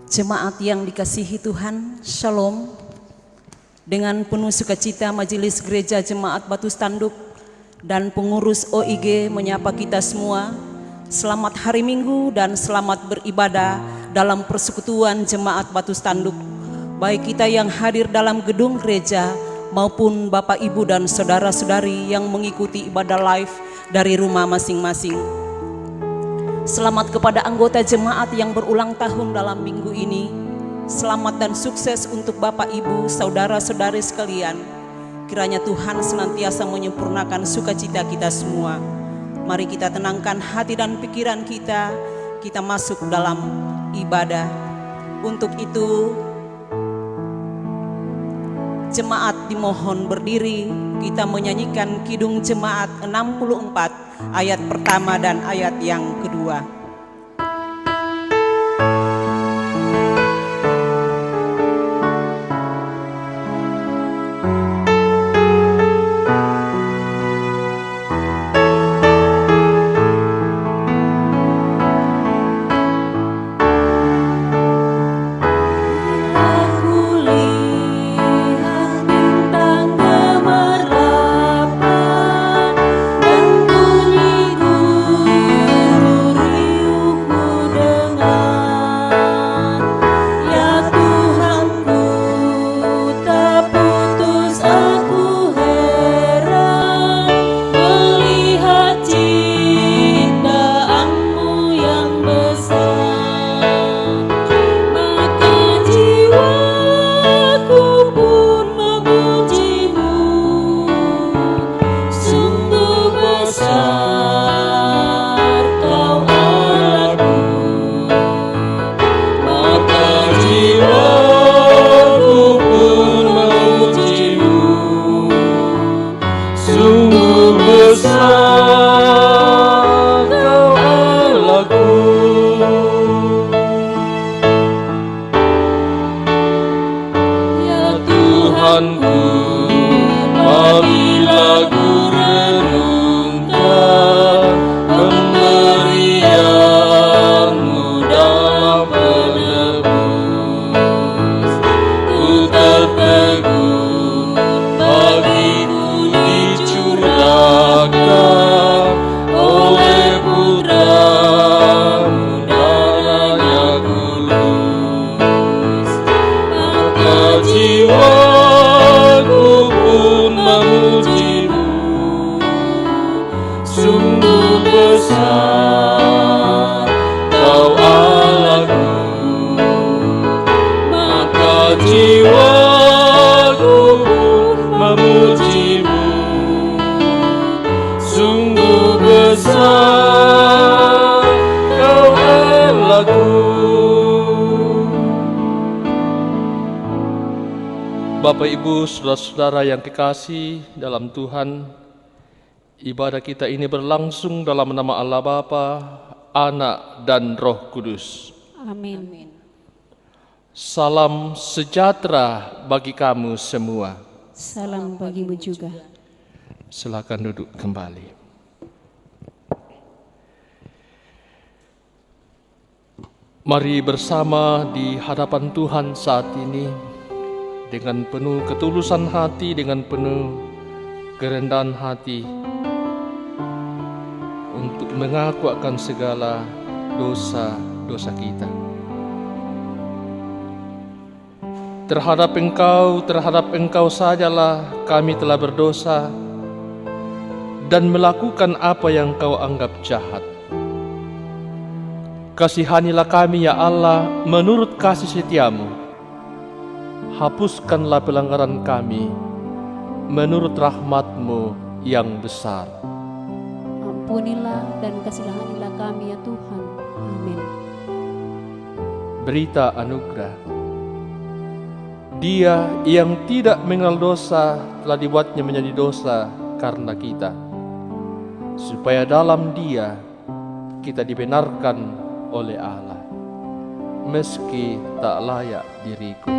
Jemaat yang dikasihi Tuhan, Shalom. Dengan penuh sukacita Majelis Gereja Jemaat Batu Tanduk dan pengurus OIG menyapa kita semua. Selamat hari Minggu dan selamat beribadah dalam persekutuan Jemaat Batu Tanduk. Baik kita yang hadir dalam gedung gereja maupun Bapak Ibu dan saudara-saudari yang mengikuti ibadah live dari rumah masing-masing. Selamat kepada anggota jemaat yang berulang tahun dalam minggu ini. Selamat dan sukses untuk Bapak Ibu, saudara-saudari sekalian. Kiranya Tuhan senantiasa menyempurnakan sukacita kita semua. Mari kita tenangkan hati dan pikiran kita. Kita masuk dalam ibadah. Untuk itu, jemaat dimohon berdiri. Kita menyanyikan Kidung Jemaat 64 ayat pertama dan ayat yang kedua. Bapak Ibu, saudara-saudara yang kekasih dalam Tuhan, ibadah kita ini berlangsung dalam nama Allah Bapa, Anak dan Roh Kudus. Amin. Salam sejahtera bagi kamu semua. Salam bagimu juga. Silakan duduk kembali. Mari bersama di hadapan Tuhan saat ini dengan penuh ketulusan hati, dengan penuh kerendahan hati untuk mengaku akan segala dosa-dosa kita. Terhadap engkau sajalah kami telah berdosa dan melakukan apa yang kau anggap jahat. Kasihanilah kami ya Allah menurut kasih setiamu. Hapuskanlah pelanggaran kami menurut rahmat-Mu yang besar. Ampunilah dan kasihanilah kami ya Tuhan. Amin. Berita anugerah. Dia yang tidak mengenal dosa telah dibuatnya menjadi dosa karena kita, supaya dalam Dia kita dibenarkan oleh Allah, meski tak layak diriku.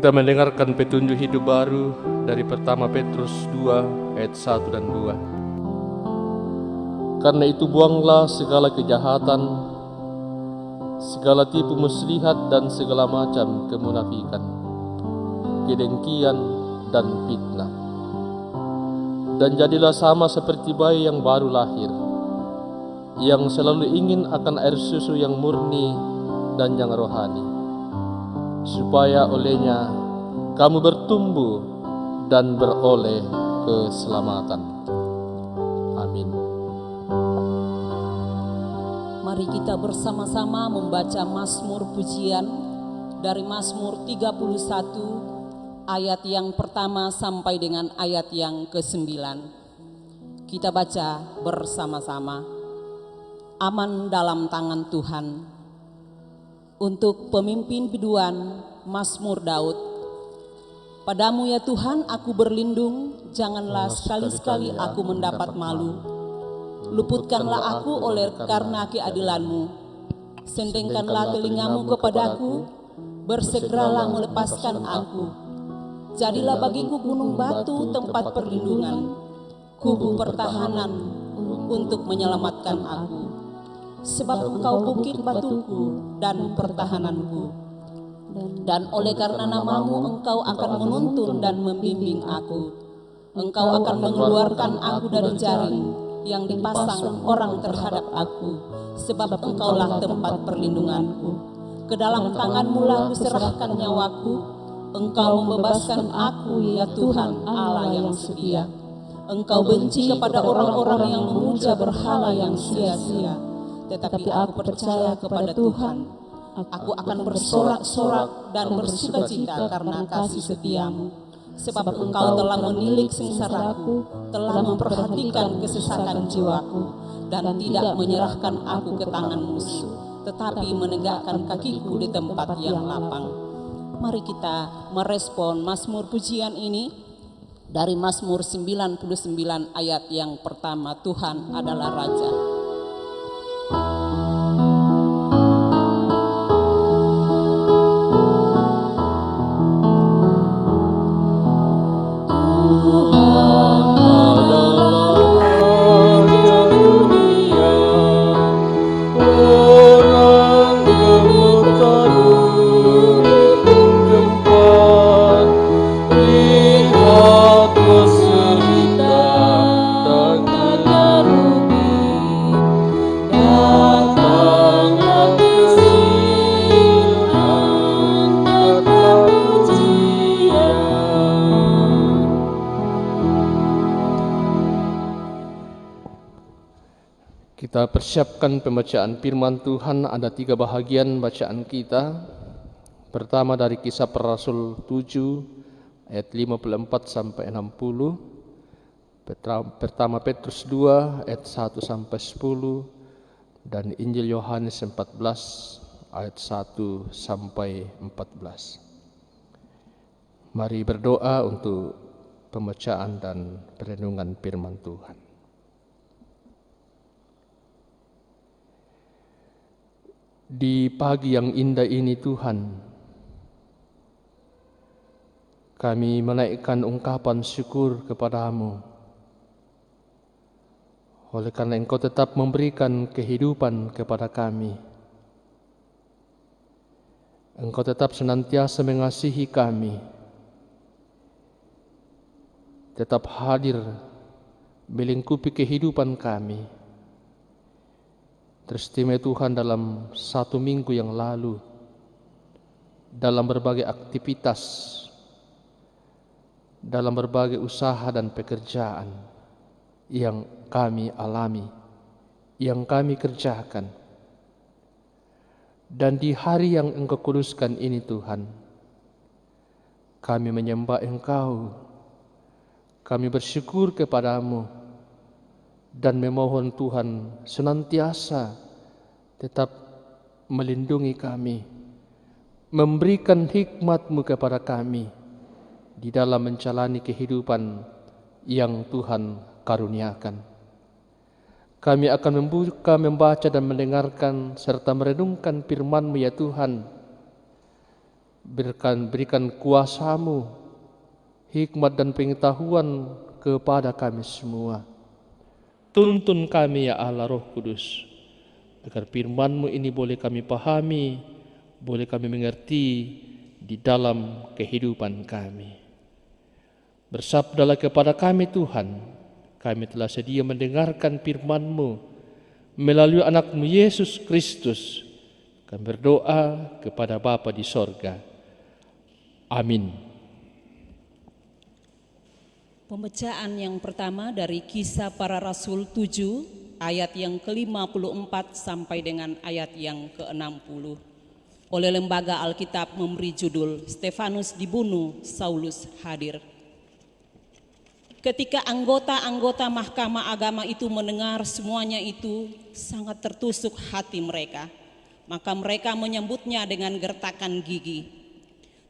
Kita mendengarkan petunjuk hidup baru dari pertama Petrus 2 ayat 1 dan 2. Karena itu buanglah segala kejahatan, segala tipu muslihat dan segala macam kemunafikan, kedengkian dan fitnah. Dan jadilah sama seperti bayi yang baru lahir, yang selalu ingin akan air susu yang murni dan yang rohani, supaya olehnya kamu bertumbuh dan beroleh keselamatan. Amin. Mari kita bersama-sama membaca Mazmur pujian dari Mazmur 31 ayat yang pertama sampai dengan ayat yang ke-9. Kita baca bersama-sama. Aman dalam tangan Tuhan. Untuk pemimpin biduan, Mazmur Daud. Padamu ya Tuhan aku berlindung, janganlah sekali-sekali aku mendapat malu. Luputkanlah aku oleh karena keadilan-Mu. Sendengkanlah telingamu kepadaku, bersegeralah melepaskan aku. Jadilah bagiku gunung batu tempat perlindungan, kubu pertahanan untuk menyelamatkan aku. Sebab Engkau bukit batuku dan pertahananku, dan oleh karena namamu Engkau akan menuntun dan membimbing aku. Engkau akan mengeluarkan aku dari jaring yang dipasang orang terhadap aku, sebab Engkaulah tempat perlindunganku. Ke dalam tangan-Mu lah kuserahkan nyawaku. Engkau membebaskan aku ya Tuhan Allah yang setia. Engkau benci kepada orang-orang yang memuja berhala yang sia-sia. Tetapi aku percaya kepada Tuhan. Aku akan bersorak-sorak dan bersukacita karena kasih setiamu. Sebab Engkau telah menilik sengsaraku, telah memperhatikan kesesakan jiwaku, dan tidak menyerahkan aku ke tangan musuh, tetapi menegakkan kakiku di tempat yang lapang. Mari kita merespon Mazmur pujian ini dari Mazmur 99 ayat yang pertama, Tuhan adalah Raja. Kita persiapkan pembacaan firman Tuhan. Ada 3 bahagian bacaan kita. Pertama dari Kisah Para Rasul 7 ayat 54 sampai 60. Pertama Petrus 2 ayat 1 sampai 10 dan Injil Yohanes 14 ayat 1 sampai 14. Mari berdoa untuk pembacaan dan perenungan firman Tuhan. Di pagi yang indah ini Tuhan, kami menaikkan ungkapan syukur kepada-Mu. Oleh karena Engkau tetap memberikan kehidupan kepada kami. Engkau tetap senantiasa mengasihi kami. Tetap hadir melingkupi kehidupan kami. Teristimewa Tuhan dalam 1 minggu yang lalu, dalam berbagai aktivitas, dalam berbagai usaha dan pekerjaan yang kami alami, yang kami kerjakan. Dan di hari yang Engkau kuduskan ini Tuhan, kami menyembah Engkau, kami bersyukur kepada-Mu, dan memohon Tuhan senantiasa tetap melindungi kami, memberikan hikmat-Mu kepada kami di dalam menjalani kehidupan yang Tuhan karuniakan. Kami akan membuka, membaca dan mendengarkan serta merenungkan firman-Mu ya Tuhan. Berikan kuasa-Mu, hikmat dan pengetahuan kepada kami semua. Tuntun kami ya Allah Roh Kudus, agar firman-Mu ini boleh kami pahami, boleh kami mengerti di dalam kehidupan kami. Bersabdalah kepada kami Tuhan, kami telah sedia mendengarkan firman-Mu melalui anak-Mu Yesus Kristus. Kami berdoa kepada Bapa di sorga. Amin. Pembacaan yang pertama dari Kisah Para Rasul 7 ayat yang ke-54 sampai dengan ayat yang ke-60. Oleh Lembaga Alkitab memberi judul Stefanus dibunuh, Saulus hadir. Ketika anggota-anggota Mahkamah Agama itu mendengar semuanya itu, sangat tertusuk hati mereka. Maka mereka menyambutnya dengan gertakan gigi.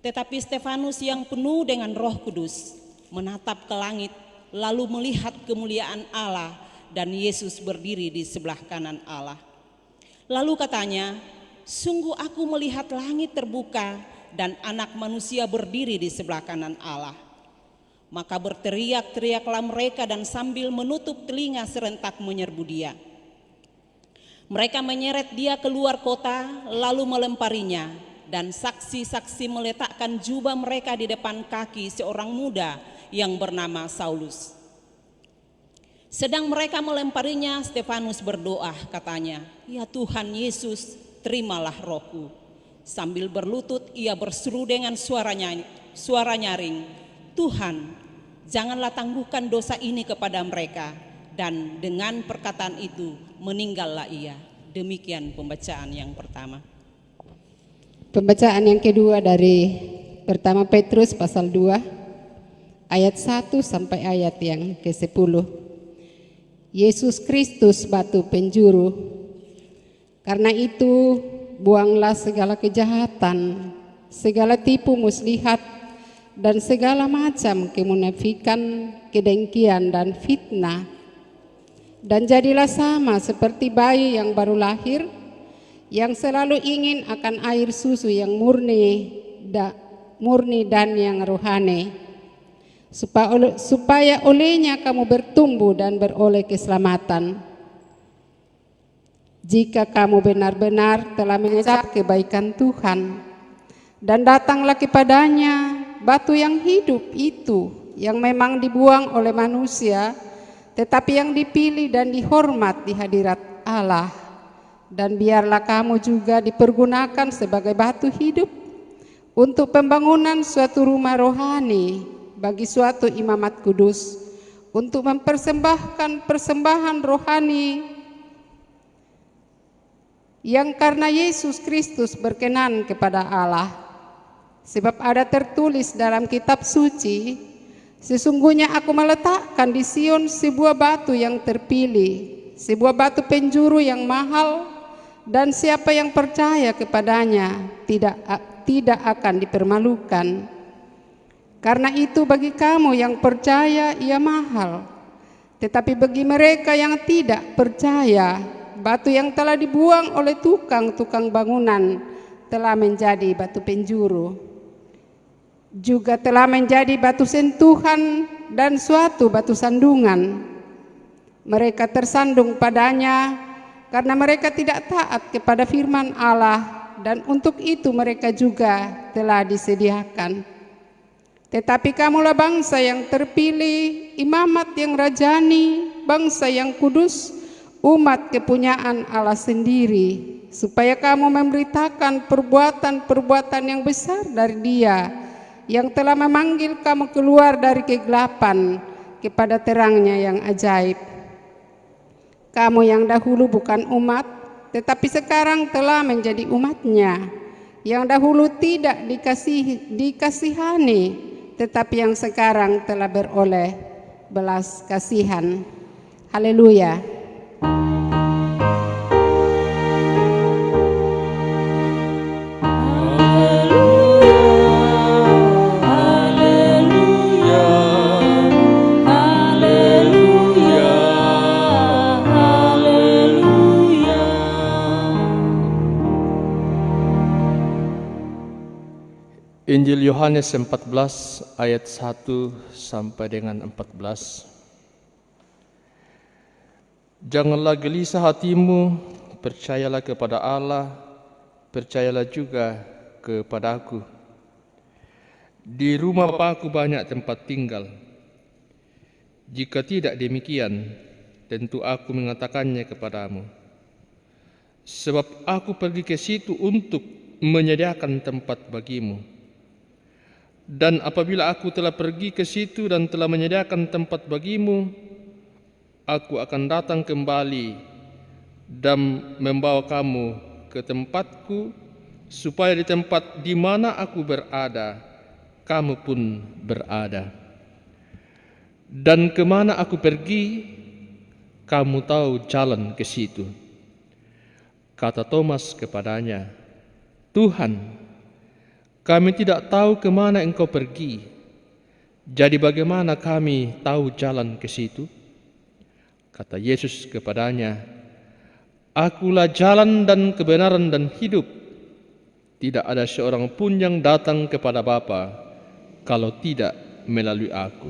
Tetapi Stefanus yang penuh dengan Roh Kudus menatap ke langit, lalu melihat kemuliaan Allah dan Yesus berdiri di sebelah kanan Allah. Lalu katanya, sungguh aku melihat langit terbuka dan Anak Manusia berdiri di sebelah kanan Allah. Maka berteriak-teriaklah mereka dan sambil menutup telinga serentak menyerbu dia. Mereka menyeret dia keluar kota lalu melemparinya, dan saksi-saksi meletakkan jubah mereka di depan kaki seorang muda yang bernama Saulus. Sedang mereka melemparinya, Stefanus berdoa, katanya, "Ya Tuhan Yesus, terimalah rohku." Sambil berlutut ia berseru dengan suara nyaring, "Tuhan, janganlah tangguhkan dosa ini kepada mereka." Dan dengan perkataan itu meninggallah ia. Demikian pembacaan yang pertama. Pembacaan yang kedua dari pertama Petrus pasal 2 ayat 1 sampai ayat yang ke-10. Yesus Kristus batu penjuru. Karena itu buanglah segala kejahatan, segala tipu muslihat, dan segala macam kemunafikan, kedengkian dan fitnah. Dan jadilah sama seperti bayi yang baru lahir, yang selalu ingin akan air susu yang murni dan yang rohani, supaya olehnya kamu bertumbuh dan beroleh keselamatan. Jika kamu benar-benar telah mengecap kebaikan Tuhan, dan datanglah kepadanya batu yang hidup itu, yang memang dibuang oleh manusia, tetapi yang dipilih dan dihormat di hadirat Allah. Dan biarlah kamu juga dipergunakan sebagai batu hidup untuk pembangunan suatu rumah rohani bagi suatu imamat kudus, untuk mempersembahkan persembahan rohani yang karena Yesus Kristus berkenan kepada Allah. Sebab ada tertulis dalam kitab suci, "Sesungguhnya aku meletakkan di Sion sebuah batu yang terpilih, sebuah batu penjuru yang mahal, dan siapa yang percaya kepadanya tidak akan dipermalukan. Karena itu bagi kamu yang percaya ia mahal, tetapi bagi mereka yang tidak percaya, batu yang telah dibuang oleh tukang-tukang bangunan telah menjadi batu penjuru, juga telah menjadi batu sentuhan dan suatu batu sandungan. Mereka tersandung padanya karena mereka tidak taat kepada firman Allah, dan untuk itu mereka juga telah disediakan. Tetapi kamulah bangsa yang terpilih, imamat yang rajani, bangsa yang kudus, umat kepunyaan Allah sendiri, supaya kamu memberitakan perbuatan-perbuatan yang besar dari Dia, yang telah memanggil kamu keluar dari kegelapan kepada terangnya yang ajaib. Kamu yang dahulu bukan umat, tetapi sekarang telah menjadi umatnya, yang dahulu tidak dikasihani, tetapi yang sekarang telah beroleh belas kasihan. Haleluya. Injil Yohanes 14 ayat 1 sampai dengan 14. Janganlah gelisah hatimu, percayalah kepada Allah, percayalah juga kepada aku. Di rumah Bapa-Ku banyak tempat tinggal. Jika tidak demikian, tentu aku mengatakannya kepadamu. Sebab aku pergi ke situ untuk menyediakan tempat bagimu. Dan apabila aku telah pergi ke situ dan telah menyediakan tempat bagimu, aku akan datang kembali dan membawa kamu ke tempatku, supaya di tempat di mana aku berada, kamu pun berada. Dan kemana aku pergi, kamu tahu jalan ke situ. Kata Thomas kepadanya, Tuhan, kami tidak tahu kemana engkau pergi. Jadi bagaimana kami tahu jalan ke situ? Kata Yesus kepadanya, Akulah jalan dan kebenaran dan hidup. Tidak ada seorang pun yang datang kepada Bapa kalau tidak melalui aku.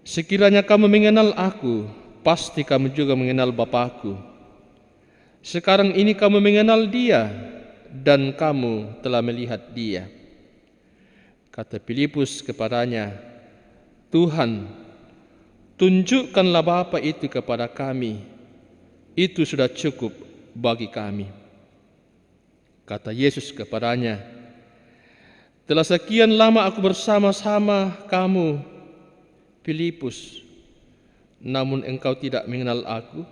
Sekiranya kamu mengenal aku, pasti kamu juga mengenal Bapa-Ku. Sekarang ini kamu mengenal Dia dan kamu telah melihat Dia. Kata Filipus kepadanya, Tuhan, tunjukkanlah Bapa itu kepada kami, itu sudah cukup bagi kami. Kata Yesus kepadanya, telah sekian lama aku bersama-sama kamu, Filipus, namun engkau tidak mengenal aku.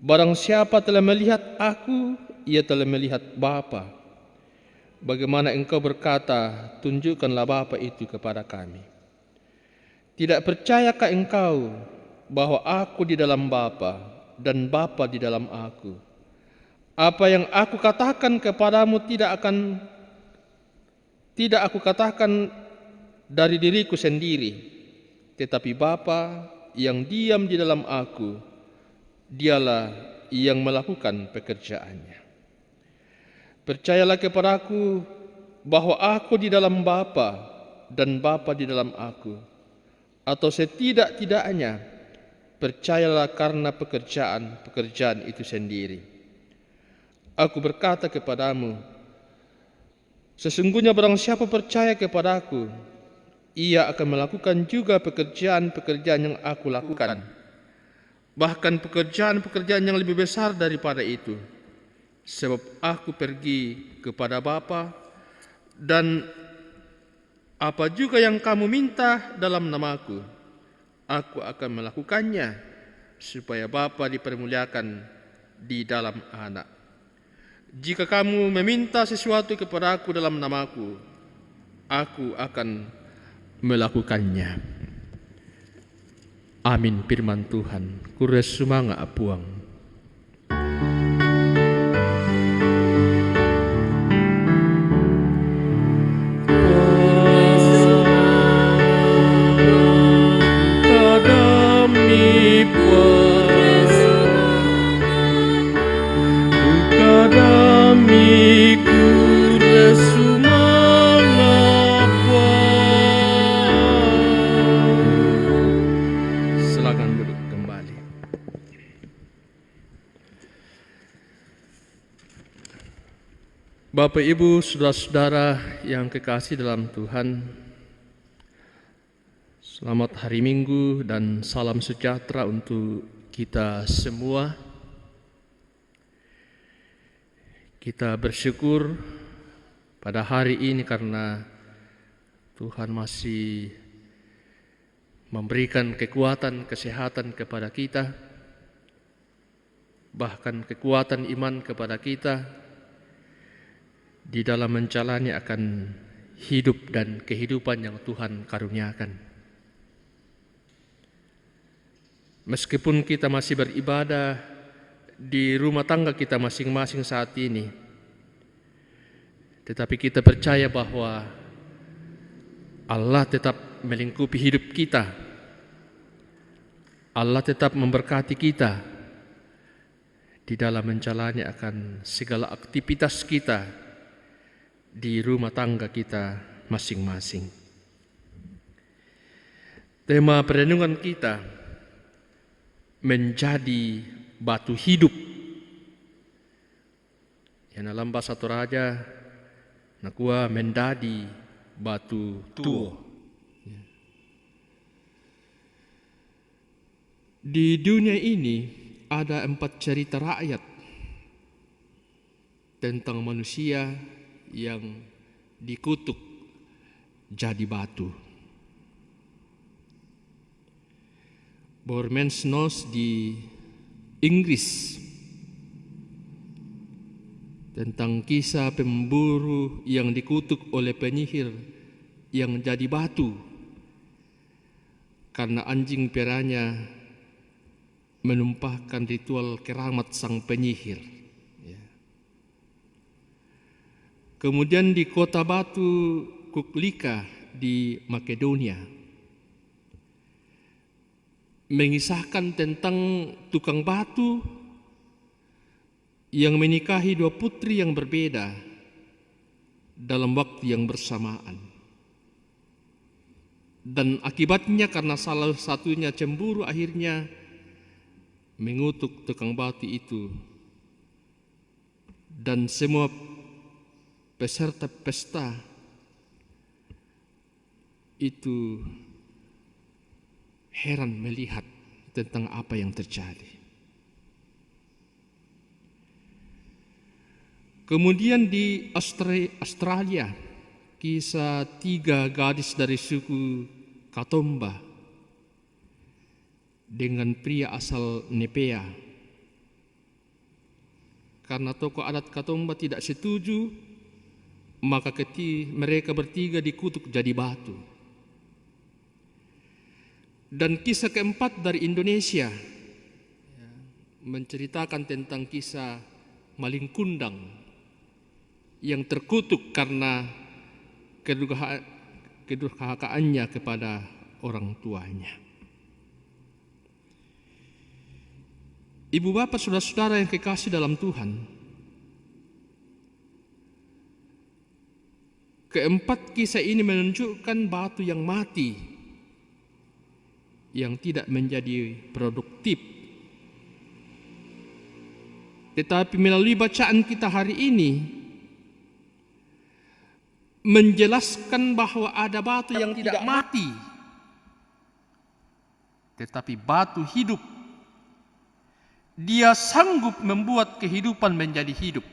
Barang siapa telah melihat aku, ia telah melihat Bapa. Bagaimana engkau berkata, tunjukkanlah Bapa itu kepada kami? Tidak percayakah engkau bahwa aku di dalam Bapa dan Bapa di dalam aku? Apa yang aku katakan kepadamu tidak aku katakan dari diriku sendiri, tetapi Bapa yang diam di dalam aku, Dialah yang melakukan pekerjaannya. Percayalah kepadaku bahwa aku di dalam Bapa dan Bapa di dalam aku, atau setidak-tidaknya percayalah karena pekerjaan itu sendiri. Aku berkata kepadamu, sesungguhnya barang siapa percaya kepadaku, ia akan melakukan juga pekerjaan-pekerjaan yang aku lakukan. Bahkan pekerjaan-pekerjaan yang lebih besar daripada itu. Sebab aku pergi kepada Bapa, dan apa juga yang kamu minta dalam namaku, aku akan melakukannya, supaya Bapa dipermuliakan di dalam Anak. Jika kamu meminta sesuatu kepada aku dalam namaku, aku akan melakukannya. Amin firman Tuhan. Kures sumanga apuang. Bapak, Ibu, saudara-saudara yang kekasih dalam Tuhan, selamat hari Minggu dan salam sejahtera untuk kita semua. Kita bersyukur pada hari ini karena Tuhan masih memberikan kekuatan, kesehatan kepada kita, bahkan kekuatan iman kepada kita, di dalam menjalani akan hidup dan kehidupan yang Tuhan karuniakan. Meskipun kita masih beribadah di rumah tangga kita masing-masing saat ini, tetapi kita percaya bahwa Allah tetap melingkupi hidup kita. Allah tetap memberkati kita di dalam menjalani akan segala aktivitas kita di rumah tangga kita masing-masing. Tema perenungan kita menjadi batu hidup. Yang dalam bahasa Toraja nakua mendadi batu tuo. Di dunia ini ada 4 cerita rakyat tentang manusia yang dikutuk jadi batu. Bormensnos di Inggris tentang kisah pemburu yang dikutuk oleh penyihir yang jadi batu karena anjing piaranya menumpahkan ritual keramat sang penyihir. Kemudian di kota batu Kuklika di Makedonia mengisahkan tentang tukang batu yang menikahi 2 putri yang berbeda dalam waktu yang bersamaan. Dan akibatnya karena salah satunya cemburu akhirnya mengutuk tukang batu itu, dan semua peserta pesta itu heran melihat tentang apa yang terjadi. Kemudian di Australia, kisah 3 gadis dari suku Katomba dengan pria asal Nepea. Karena tokoh adat Katomba tidak setuju, maka mereka bertiga dikutuk jadi batu. Dan kisah keempat dari Indonesia menceritakan tentang kisah maling kundang yang terkutuk karena kedurhakaannya kepada orang tuanya. Ibu bapak saudara-saudara yang kekasih dalam Tuhan, keempat kisah ini menunjukkan batu yang mati, yang tidak menjadi produktif. Tetapi melalui bacaan kita hari ini menjelaskan bahwa ada batu yang tidak mati, tetapi batu hidup. Dia sanggup membuat kehidupan menjadi hidup.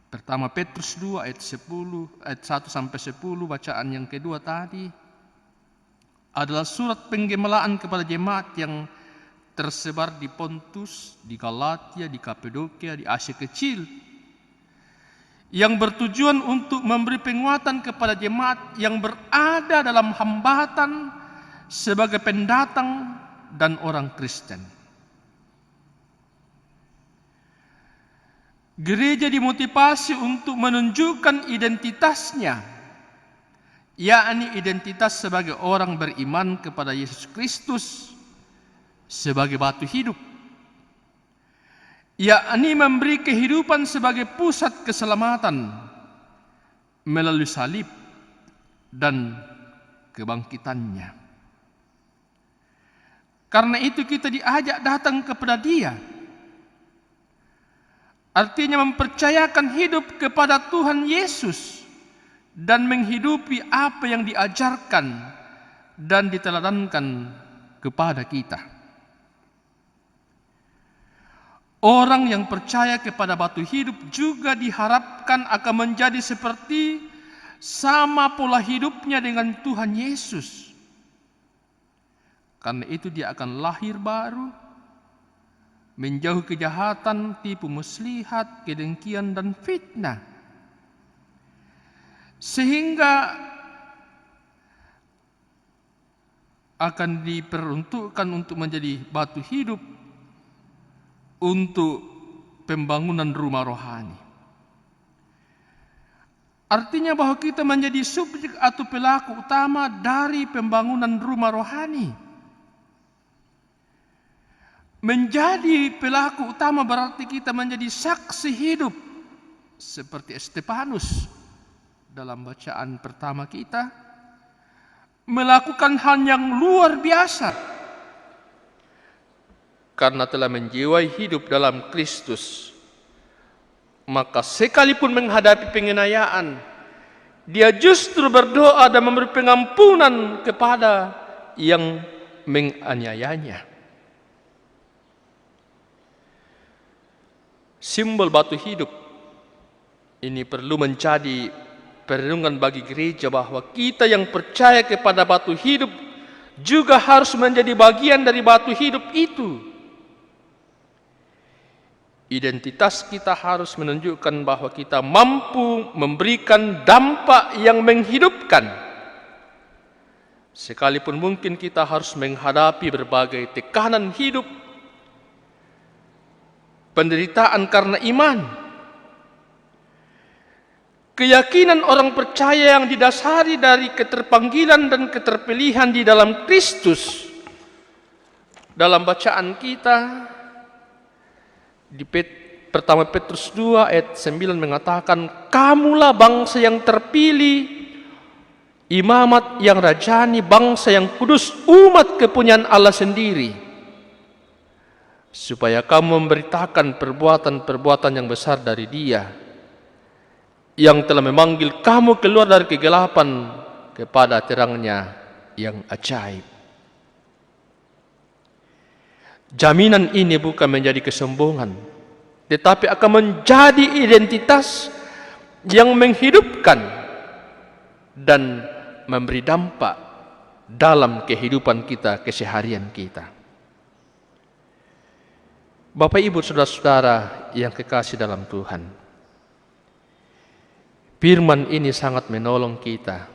Pertama Petrus 2 ayat 1 sampai 10, bacaan yang kedua tadi adalah surat penggemelaan kepada jemaat yang tersebar di Pontus, di Galatia, di Kapadokia, di Asia Kecil, yang bertujuan untuk memberi penguatan kepada jemaat yang berada dalam hambatan sebagai pendatang dan orang Kristen. Gereja dimotivasi untuk menunjukkan identitasnya, yakni identitas sebagai orang beriman kepada Yesus Kristus sebagai batu hidup, yakni memberi kehidupan sebagai pusat keselamatan melalui salib dan kebangkitannya. Karena itu kita diajak datang kepada Dia. Artinya mempercayakan hidup kepada Tuhan Yesus dan menghidupi apa yang diajarkan dan diteladankan kepada kita. Orang yang percaya kepada batu hidup juga diharapkan akan menjadi seperti sama pola hidupnya dengan Tuhan Yesus. Karena itu dia akan lahir baru, menjauh kejahatan, tipu muslihat, kedengkian dan fitnah. Sehingga akan diperuntukkan untuk menjadi batu hidup untuk pembangunan rumah rohani. Artinya bahwa kita menjadi subjek atau pelaku utama dari pembangunan rumah rohani. Menjadi pelaku utama berarti kita menjadi saksi hidup seperti Stefanus dalam bacaan pertama kita, melakukan hal yang luar biasa karena telah menjiwai hidup dalam Kristus. Maka sekalipun menghadapi penganiayaan, dia justru berdoa dan memberi pengampunan kepada yang menganiayanya. Simbol batu hidup ini perlu menjadi perenungan bagi gereja bahwa kita yang percaya kepada batu hidup juga harus menjadi bagian dari batu hidup itu. Identitas kita harus menunjukkan bahwa kita mampu memberikan dampak yang menghidupkan. Sekalipun mungkin kita harus menghadapi berbagai tekanan hidup, penderitaan karena iman, keyakinan orang percaya yang didasari dari keterpanggilan dan keterpilihan di dalam Kristus. Dalam bacaan kita di pertama Petrus 2 ayat 9 mengatakan, kamulah bangsa yang terpilih, imamat yang rajani, bangsa yang kudus, umat kepunyaan Allah sendiri, supaya kamu memberitakan perbuatan-perbuatan yang besar dari Dia yang telah memanggil kamu keluar dari kegelapan kepada terangnya yang ajaib. Jaminan ini bukan menjadi kesombongan, tetapi akan menjadi identitas yang menghidupkan dan memberi dampak dalam kehidupan kita, keseharian kita. Bapak, Ibu, saudara-saudara yang kekasih dalam Tuhan, firman ini sangat menolong kita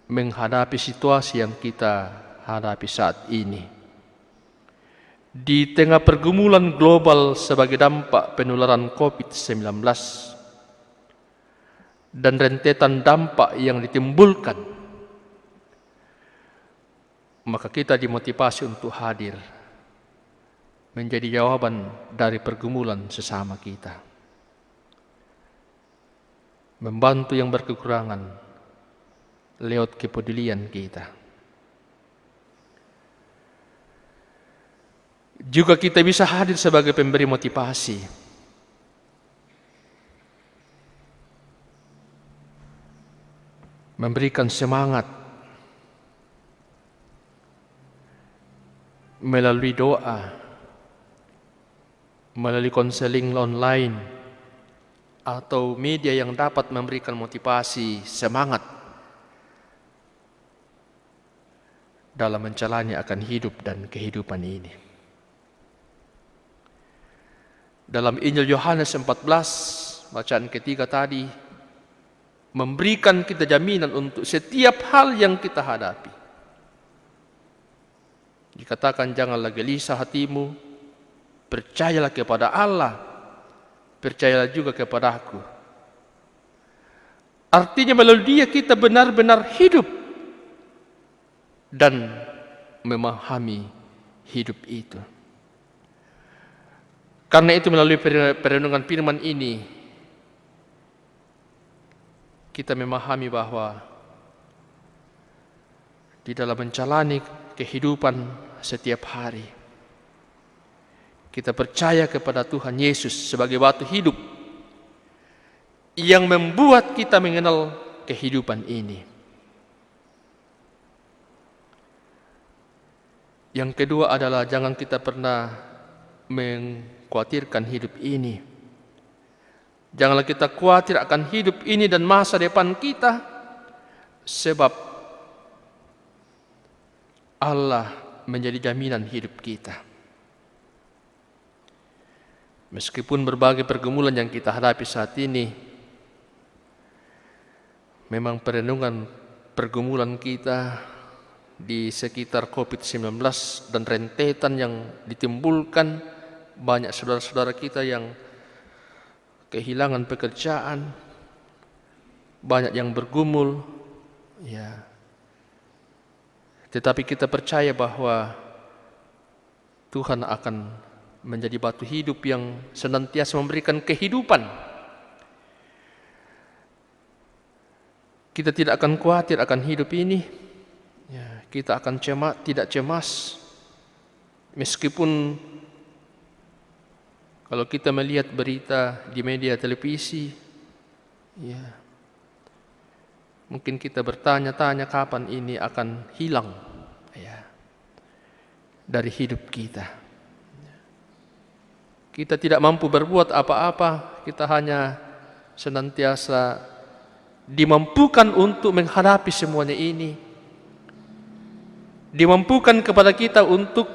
menghadapi situasi yang kita hadapi saat ini. Di tengah pergumulan global sebagai dampak penularan COVID-19 dan rentetan dampak yang ditimbulkan, maka kita dimotivasi untuk hadir menjadi jawaban dari pergumulan sesama kita, membantu yang berkekurangan lewat kepedulian kita. Juga kita bisa hadir sebagai pemberi motivasi, memberikan semangat melalui doa, melalui konseling online, atau media yang dapat memberikan motivasi, semangat dalam menjalani akan hidup dan kehidupan ini. Dalam Injil Yohanes 14, bacaan ketiga tadi, memberikan kita jaminan untuk setiap hal yang kita hadapi. Dikatakan, janganlah gelisah hatimu, percayalah kepada Allah, percayalah juga kepada Aku. Artinya melalui Dia kita benar-benar hidup dan memahami hidup itu. Karena itu melalui perenungan firman ini, kita memahami bahwa di dalam menjalani kehidupan setiap hari, kita percaya kepada Tuhan Yesus sebagai batu hidup yang membuat kita mengenal kehidupan ini. Yang kedua adalah jangan kita pernah mengkhawatirkan hidup ini. Janganlah kita khawatir akan hidup ini dan masa depan kita, sebab Allah menjadi jaminan hidup kita. Meskipun berbagai pergumulan yang kita hadapi saat ini, memang perenungan pergumulan kita di sekitar COVID-19 dan rentetan yang ditimbulkan, banyak saudara-saudara kita yang kehilangan pekerjaan, banyak yang bergumul, ya. Tetapi kita percaya bahwa Tuhan akan menjadi batu hidup yang senantiasa memberikan kehidupan. Kita tidak akan khawatir akan hidup ini. Ya, kita akan tidak cemas. Meskipun kalau kita melihat berita di media televisi, ya, mungkin kita bertanya-tanya kapan ini akan hilang, ya, dari hidup kita. Kita tidak mampu berbuat apa-apa, kita hanya senantiasa dimampukan untuk menghadapi semuanya ini. Dimampukan kepada kita untuk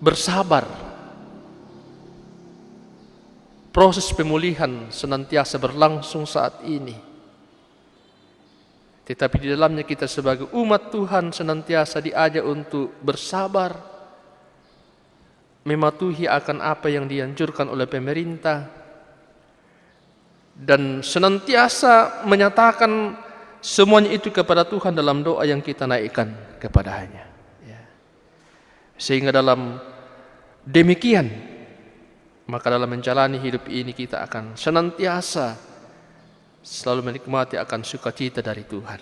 bersabar. Proses pemulihan senantiasa berlangsung saat ini. Tetapi di dalamnya kita sebagai umat Tuhan senantiasa diajak untuk bersabar, mematuhi akan apa yang dianjurkan oleh pemerintah, dan senantiasa menyatakan semuanya itu kepada Tuhan dalam doa yang kita naikkan kepada-Nya. Ya. Sehingga dalam demikian, maka dalam menjalani hidup ini kita akan senantiasa selalu menikmati akan sukacita dari Tuhan.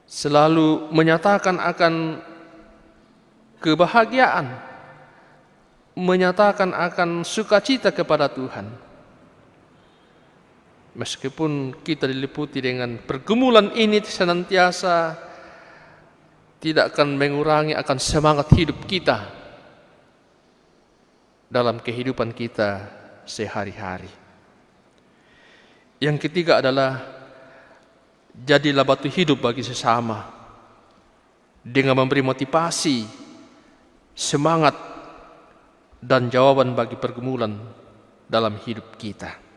Selalu menyatakan akan kebahagiaan, menyatakan akan sukacita kepada Tuhan. Meskipun kita diliputi dengan pergumulan ini, senantiasa tidak akan mengurangi akan semangat hidup kita dalam kehidupan kita sehari-hari. Yang ketiga adalah jadilah batu hidup bagi sesama dengan memberi motivasi, semangat, dan jawaban bagi pergumulan dalam hidup kita.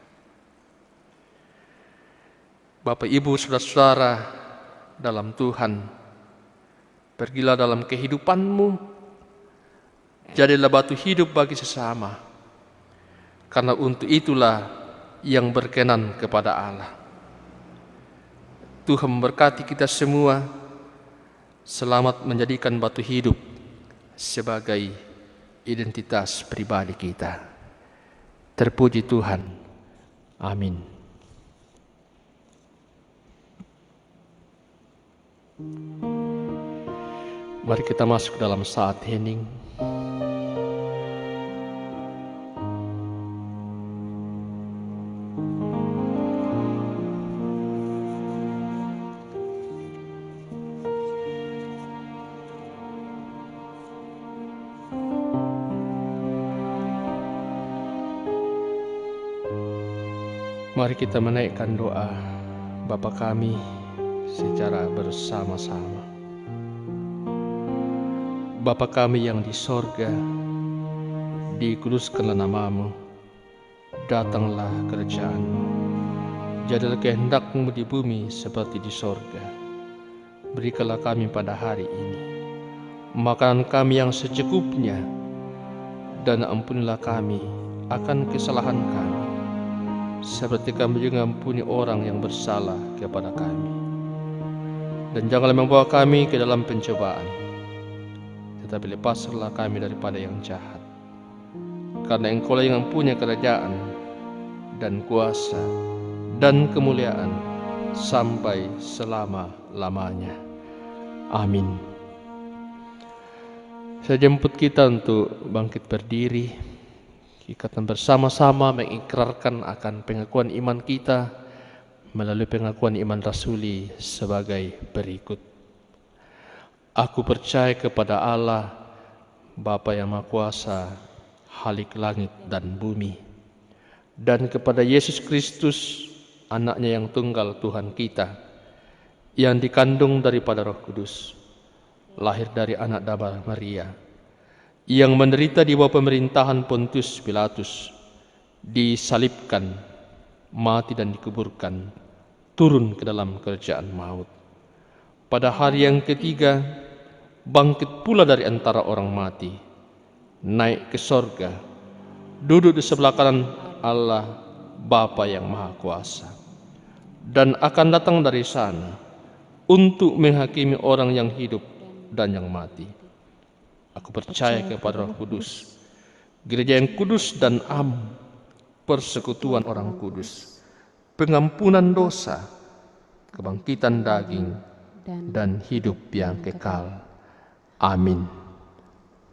Bapak, Ibu, saudara-saudara dalam Tuhan, pergilah dalam kehidupanmu, jadilah batu hidup bagi sesama, karena untuk itulah yang berkenan kepada Allah. Tuhan memberkati kita semua. Selamat menjadikan batu hidup sebagai identitas pribadi kita. Terpuji Tuhan. Amin. Mari kita masuk dalam saat hening. Mari kita menaikkan doa Bapa kami secara bersama-sama. Bapa kami yang di sorga, dikuduskanlah namamu, datanglah kerajaan-Mu, jadilah kehendak-Mu di bumi seperti di sorga. Berikanlah kami pada hari ini makanan kami yang secukupnya, dan ampunilah kami akan kesalahan kami, seperti kami juga ampuni orang yang bersalah kepada kami. Dan janganlah membawa kami ke dalam pencobaan, tetapi lepaskanlah kami daripada yang jahat. Karena Engkau-lah yang mempunyai kerajaan dan kuasa dan kemuliaan sampai selama-lamanya. Amin. Saya jemput kita untuk bangkit berdiri. Kita bersama-sama mengikrarkan akan pengakuan iman kita melalui pengakuan iman rasuli sebagai berikut. Aku percaya kepada Allah, Bapa yang Maha Kuasa, Khalik langit dan bumi, dan kepada Yesus Kristus, Anaknya yang tunggal Tuhan kita, yang dikandung daripada Roh Kudus, lahir dari anak darah Maria, yang menderita di bawah pemerintahan Pontius Pilatus, disalibkan, mati dan dikuburkan, turun ke dalam kerajaan maut. Pada hari yang ketiga, bangkit pula dari antara orang mati, naik ke sorga, duduk di sebelah kanan Allah Bapa yang Maha Kuasa, dan akan datang dari sana untuk menghakimi orang yang hidup dan yang mati. Aku percaya kepada Roh Kudus, gereja yang kudus dan am, persekutuan orang kudus, pengampunan dosa, kebangkitan daging, dan hidup yang kekal. Amin.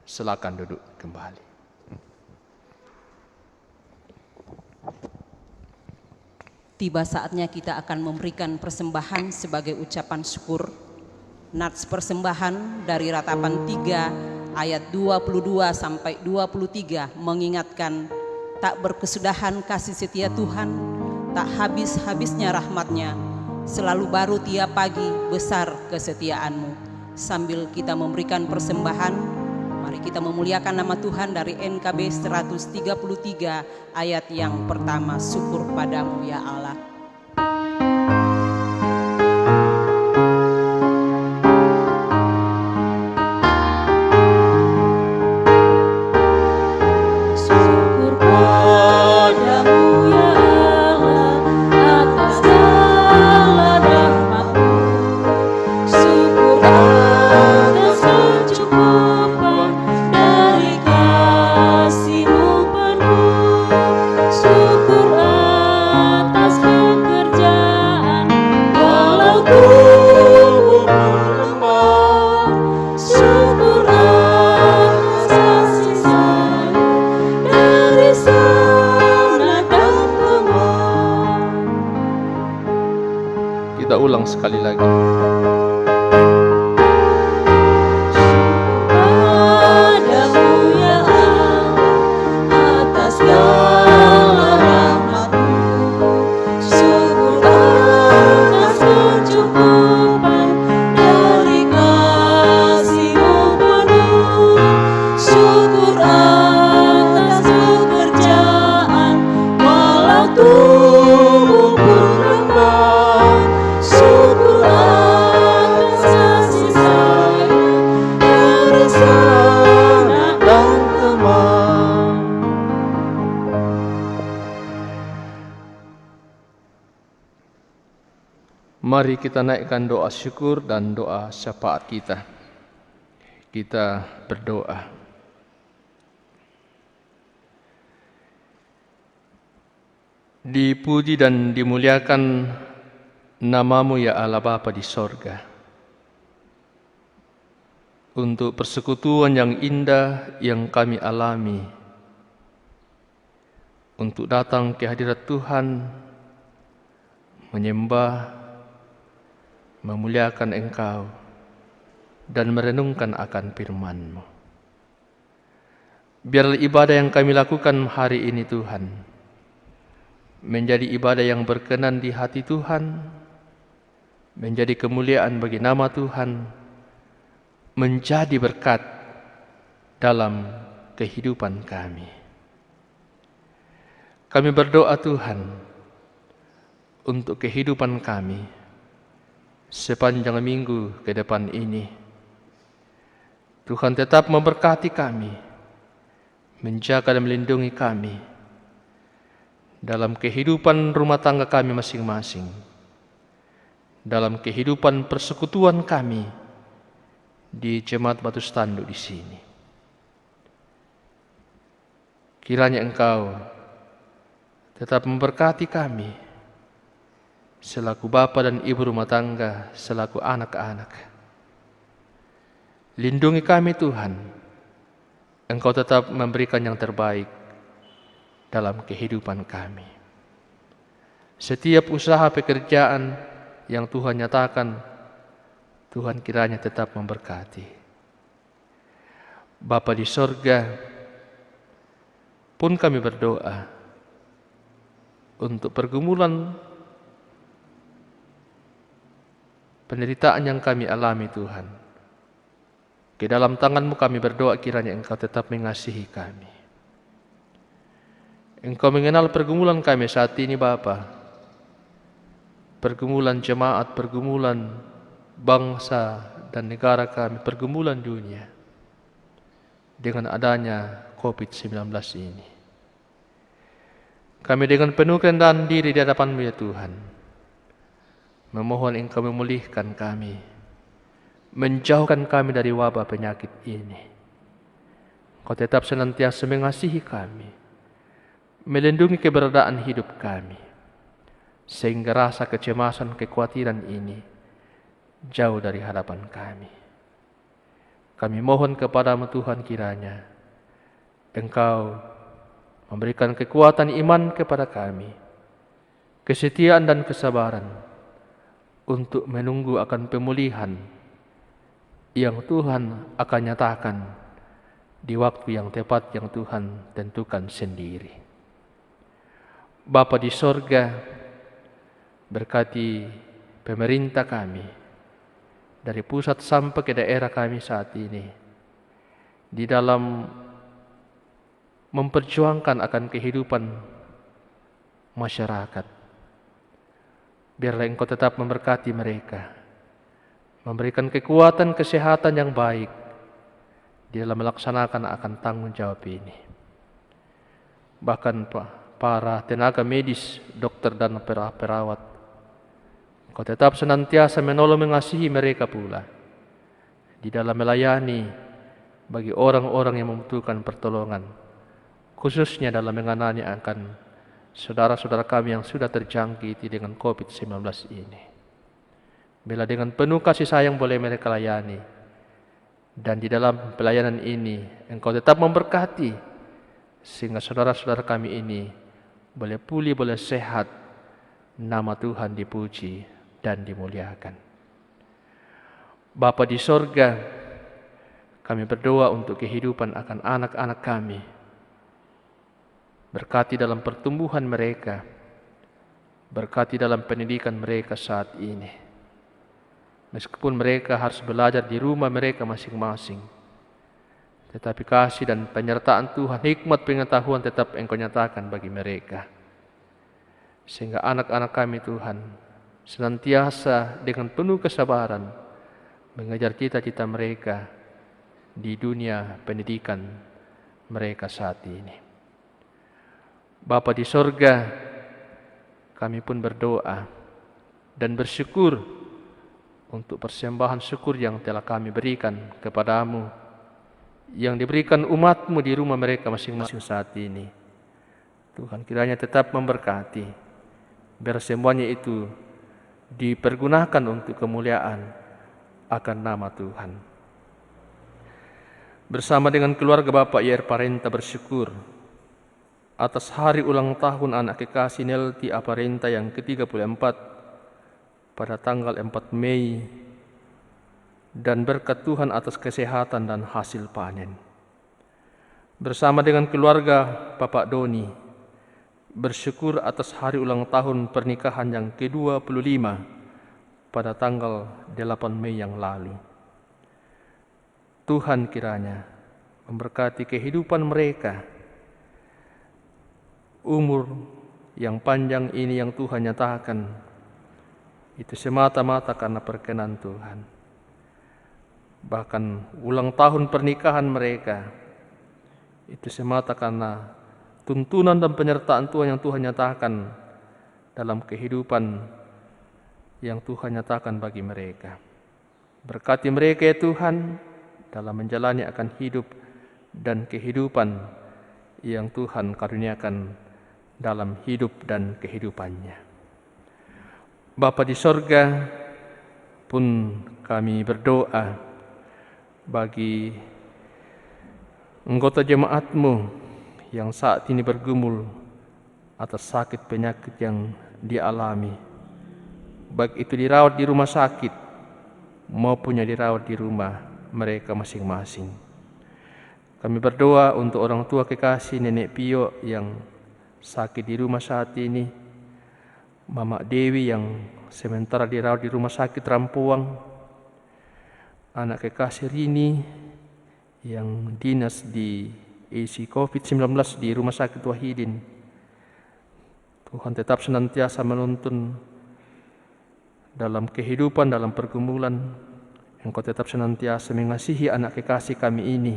Silakan duduk kembali. Tiba saatnya kita akan memberikan persembahan sebagai ucapan syukur. Nats persembahan dari Ratapan 3 ayat 22 sampai 23 mengingatkan tak berkesudahan kasih setia Tuhan, tak habis-habisnya rahmat-Nya, selalu baru tiap pagi besar kesetiaan-Mu. Sambil kita memberikan persembahan, mari kita memuliakan nama Tuhan dari NKB 133 ayat yang pertama. Syukur padamu ya Allah. Kita ulang sekali lagi. Mari kita naikkan doa syukur dan doa syafaat kita. Kita berdoa. Dipuji dan dimuliakan nama-Mu ya Allah Bapa di sorga. Untuk persekutuan yang indah yang kami alami. Untuk datang ke hadirat Tuhan, menyembah, memuliakan Engkau, dan merenungkan akan firman-Mu. Biarlah ibadah yang kami lakukan hari ini Tuhan, menjadi ibadah yang berkenan di hati Tuhan, menjadi kemuliaan bagi nama Tuhan, menjadi berkat dalam kehidupan kami. Kami berdoa Tuhan, untuk kehidupan kami, sepanjang minggu ke depan ini, Tuhan tetap memberkati kami, menjaga dan melindungi kami dalam kehidupan rumah tangga kami masing-masing, dalam kehidupan persekutuan kami di Jemaat Batu Tanduk di sini. Kiranya Engkau tetap memberkati kami selaku bapa dan ibu rumah tangga, selaku anak-anak. Lindungi kami Tuhan, Engkau tetap memberikan yang terbaik dalam kehidupan kami. Setiap usaha pekerjaan yang Tuhan nyatakan, Tuhan kiranya tetap memberkati. Bapa di sorga, pun kami berdoa untuk pergumulan penderitaan yang kami alami Tuhan. Ke dalam tangan-Mu kami berdoa kiranya Engkau tetap mengasihi kami. Engkau mengenal pergumulan kami saat ini Bapa. Pergumulan jemaat, pergumulan bangsa dan negara kami, pergumulan dunia. Dengan adanya COVID-19 ini. Kami dengan penuh kerendahan diri di hadapan-Mu ya Tuhan, memohon Engkau memulihkan kami, menjauhkan kami dari wabah penyakit ini. Engkau tetap senantiasa mengasihi kami, melindungi keberadaan hidup kami, sehingga rasa kecemasan, kekhawatiran ini jauh dari hadapan kami. Kami mohon kepadamu Tuhan, kiranya Engkau memberikan kekuatan iman kepada kami, kesetiaan dan kesabaran untuk menunggu akan pemulihan yang Tuhan akan nyatakan di waktu yang tepat yang Tuhan tentukan sendiri. Bapa di sorga, berkati pemerintah kami dari pusat sampai ke daerah kami saat ini di dalam memperjuangkan akan kehidupan masyarakat. Biarlah Engkau tetap memberkati mereka, memberikan kekuatan kesehatan yang baik di dalam melaksanakan akan tanggung jawab ini. Bahkan para tenaga medis, dokter dan perawat, Engkau tetap senantiasa menolong mengasihi mereka pula di dalam melayani bagi orang-orang yang membutuhkan pertolongan, khususnya dalam menangani akan saudara-saudara kami yang sudah terjangkiti dengan COVID-19 ini. Bila dengan penuh kasih sayang boleh mereka layani, dan di dalam pelayanan ini Engkau tetap memberkati sehingga saudara-saudara kami ini boleh pulih, boleh sehat, nama Tuhan dipuji dan dimuliakan. Bapa di sorga, kami berdoa untuk kehidupan akan anak-anak kami. Berkati dalam pertumbuhan mereka, berkati dalam pendidikan mereka saat ini. Meskipun mereka harus belajar di rumah mereka masing-masing, tetapi kasih dan penyertaan Tuhan, hikmat pengetahuan tetap Engkau nyatakan bagi mereka. Sehingga anak-anak kami Tuhan senantiasa dengan penuh kesabaran mengejar cita-cita mereka di dunia pendidikan mereka saat ini. Bapa di sorga, kami pun berdoa dan bersyukur untuk persembahan syukur yang telah kami berikan kepadamu, yang diberikan umatmu di rumah mereka masing-masing saat ini. Tuhan kiranya tetap memberkati, biar semuanya itu dipergunakan untuk kemuliaan akan nama Tuhan. Bersama dengan keluarga Bapak Yair Parenta bersyukur atas hari ulang tahun anak kekasih Nelti Aparenta yang ke-34 pada tanggal 4 Mei, dan berkat Tuhan atas kesehatan dan hasil panen. Bersama dengan keluarga Bapak Doni bersyukur atas hari ulang tahun pernikahan yang ke-25 pada tanggal 8 Mei yang lalu. Tuhan kiranya memberkati kehidupan mereka, umur yang panjang ini yang Tuhan nyatakan itu semata-mata karena perkenan Tuhan. Bahkan ulang tahun pernikahan mereka itu semata karena tuntunan dan penyertaan Tuhan yang Tuhan nyatakan dalam kehidupan yang Tuhan nyatakan bagi mereka. Berkati mereka ya Tuhan dalam menjalani akan hidup dan kehidupan yang Tuhan karuniakan dalam hidup dan kehidupannya. Bapa di sorga, pun kami berdoa bagi anggota jemaat-Mu yang saat ini bergumul atas sakit penyakit yang dialami, baik itu dirawat di rumah sakit maupun dirawat di rumah mereka masing-masing. Kami berdoa untuk orang tua kekasih Nenek Pio yang sakit di rumah saat ini, Mama Dewi yang sementara dirawat di rumah sakit Rampuang, anak kekasih Rini yang dinas di isi COVID-19 di rumah sakit Wahidin. Tuhan tetap senantiasa menuntun dalam kehidupan, dalam pergumulan. Engkau tetap senantiasa mengasihi anak kekasih kami ini.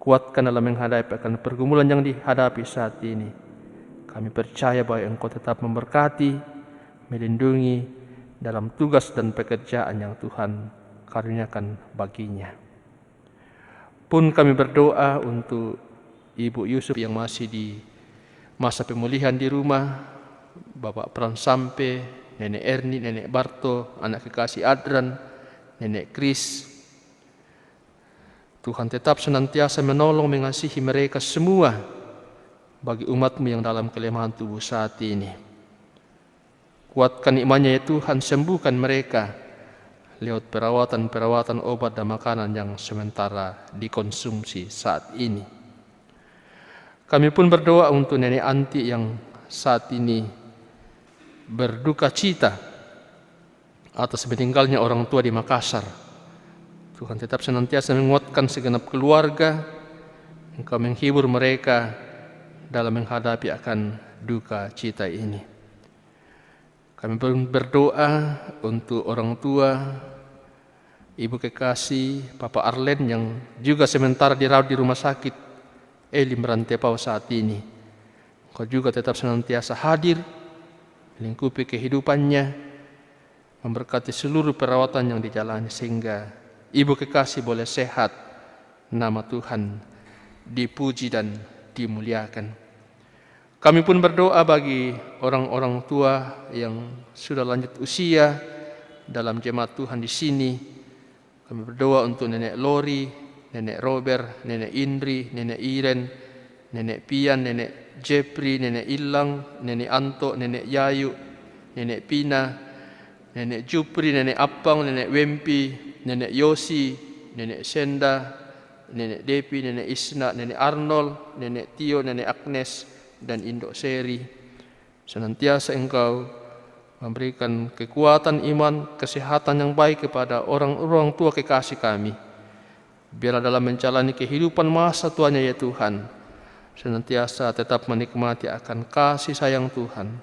Kuatkan dalam menghadapi akan pergumulan yang dihadapi saat ini. Kami percaya bahwa Engkau tetap memberkati, melindungi dalam tugas dan pekerjaan yang Tuhan karuniakan baginya. pun kami berdoa untuk Ibu Yusuf yang masih di masa pemulihan di rumah, Bapak Pran Sampe, Nenek Erni, Nenek Barto, anak kekasih Adran, Nenek Kris. Tuhan tetap senantiasa menolong mengasihi mereka semua bagi umat-Mu yang dalam kelemahan tubuh saat ini. Kuatkan imannya ya Tuhan, sembuhkan mereka lewat perawatan obat dan makanan yang sementara dikonsumsi saat ini. Kami pun berdoa untuk Nenek Anti yang saat ini berduka cita atas meninggalnya orang tua di Makassar. Tuhan tetap senantiasa menguatkan segenap keluarga, Engkau menghibur mereka dalam menghadapi akan duka cita ini. Kami berdoa untuk orang tua, Ibu kekasih, Papa Arlen yang juga sementara dirawat di rumah sakit Elim Rantepau saat ini. Engkau juga tetap senantiasa hadir, melingkupi kehidupannya, memberkati seluruh perawatan yang dijalani sehingga Ibu kekasih boleh sehat, nama Tuhan dipuji dan dimuliakan. Kami pun berdoa bagi orang-orang tua yang sudah lanjut usia dalam jemaat Tuhan di sini. Kami berdoa untuk Nenek Lori, Nenek Robert, Nenek Indri, Nenek Iren, Nenek Pian, Nenek Jepri, Nenek Ilang, Nenek Anto, Nenek Yayu, Nenek Pina, Nenek Jupri, Nenek Apang, Nenek Wempi, Nenek Yosi, Nenek Senda, Nenek Depi, Nenek Isna, Nenek Arnold, Nenek Tio, Nenek Agnes, dan Indok Seri. Senantiasa Engkau memberikan kekuatan iman, kesehatan yang baik kepada orang-orang tua kekasih kami. Biarlah dalam menjalani kehidupan masa tuanya ya Tuhan, senantiasa tetap menikmati akan kasih sayang Tuhan,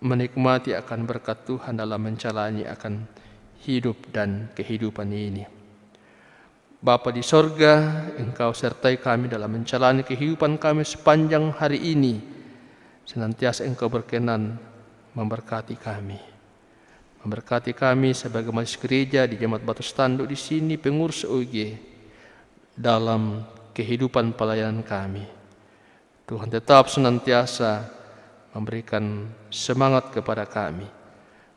menikmati akan berkat Tuhan dalam menjalani akan hidup dan kehidupan ini. Bapa di sorga, Engkau sertai kami dalam menjalani kehidupan kami sepanjang hari ini. Senantiasa Engkau berkenan memberkati kami. Memberkati kami sebagai majelis gereja di Jemaat Batu Tanduk di sini, pengurus OIG, dalam kehidupan pelayanan kami. Tuhan tetap senantiasa memberikan semangat kepada kami.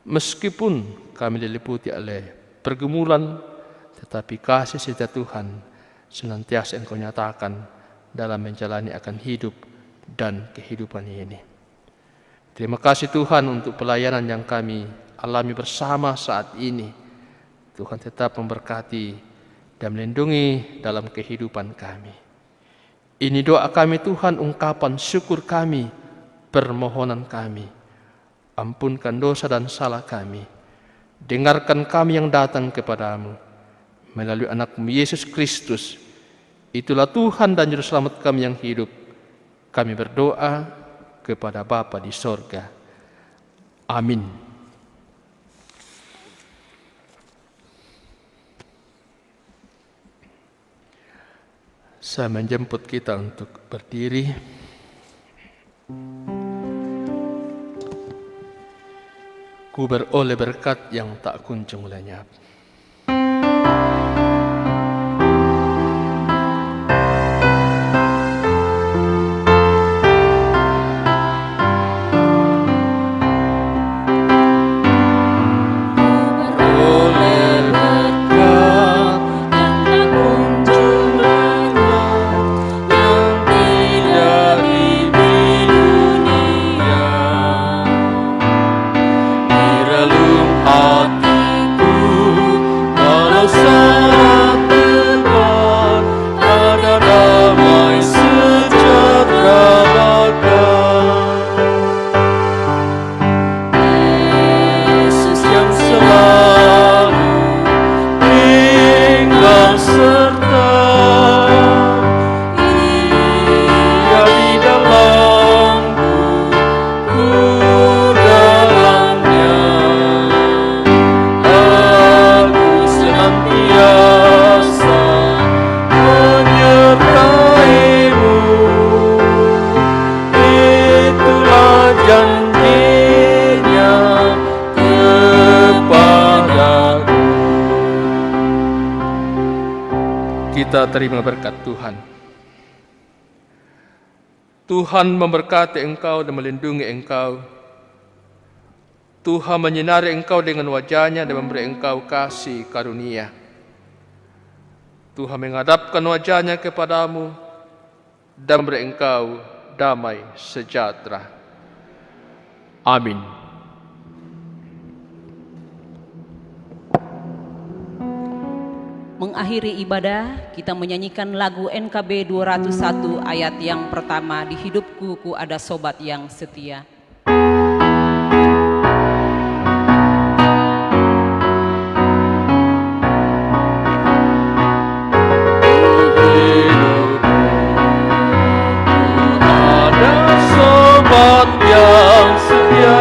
Meskipun kami diliputi oleh pergumulan, tetapi kasih setia Tuhan senantiasa Engkau nyatakan dalam menjalani akan hidup dan kehidupan ini. Terima kasih Tuhan untuk pelayanan yang kami alami bersama saat ini. Tuhan tetap memberkati dan melindungi dalam kehidupan kami. Ini doa kami Tuhan, ungkapan syukur kami, permohonan kami. Ampunkan dosa dan salah kami. Dengarkan kami yang datang kepadamu melalui anak-Mu Yesus Kristus. Itulah Tuhan dan Juru Selamat kami yang hidup. Kami berdoa kepada Bapa di sorga. Amin. Saya menjemput kita untuk berdiri. Ku beroleh berkat yang tak kunjung lenyap. Hatiku kita terima berkat Tuhan. Tuhan memberkati engkau dan melindungi engkau. Tuhan menyinari engkau dengan wajah-Nya dan memberi engkau kasih karunia. Tuhan menghadapkan wajah-Nya kepadamu dan memberi engkau damai sejahtera. Amin. Mengakhiri ibadah, kita menyanyikan lagu NKB 201 ayat yang pertama, di hidupku ku ada sobat yang setia. Ada sobat yang setia,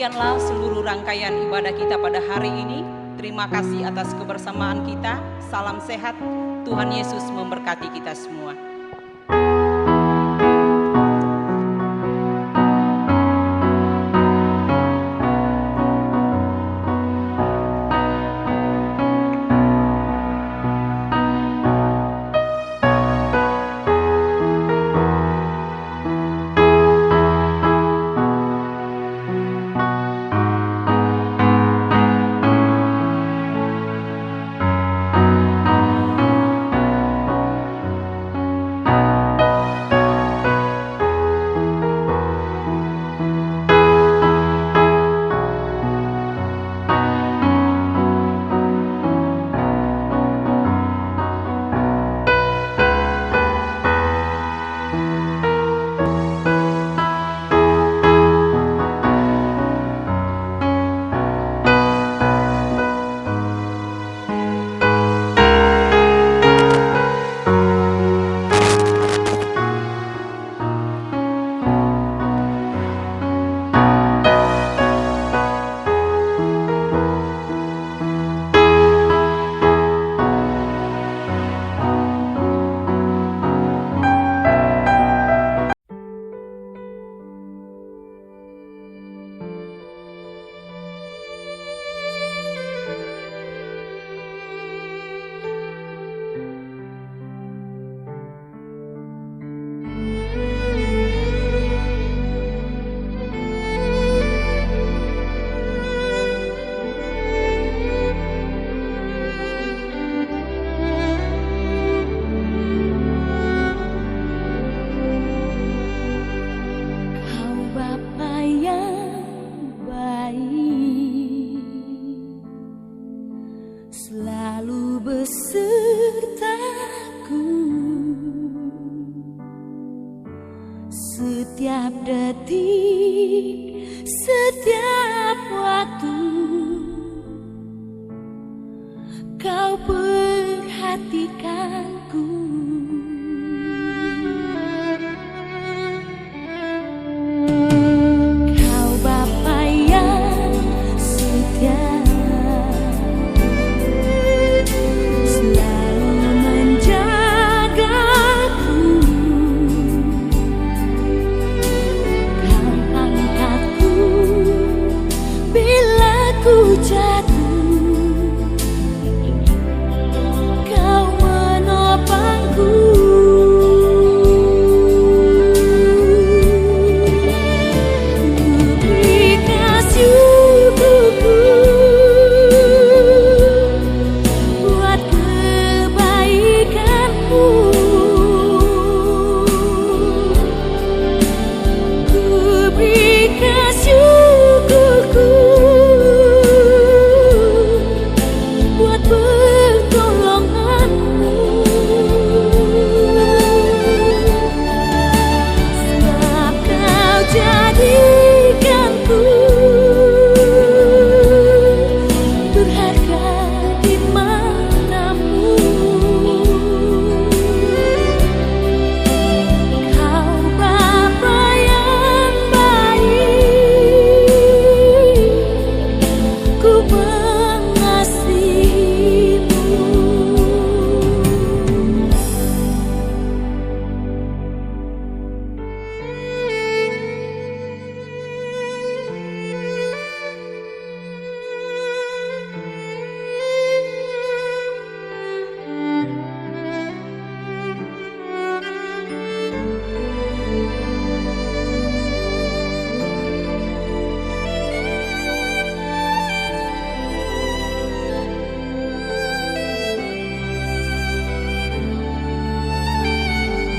Demikianlah seluruh rangkaian ibadah kita pada hari ini. Terima kasih atas kebersamaan kita. Salam sehat. Tuhan Yesus memberkati kita semua. Setiap detik, setiap waktu, Kau perhatikanku.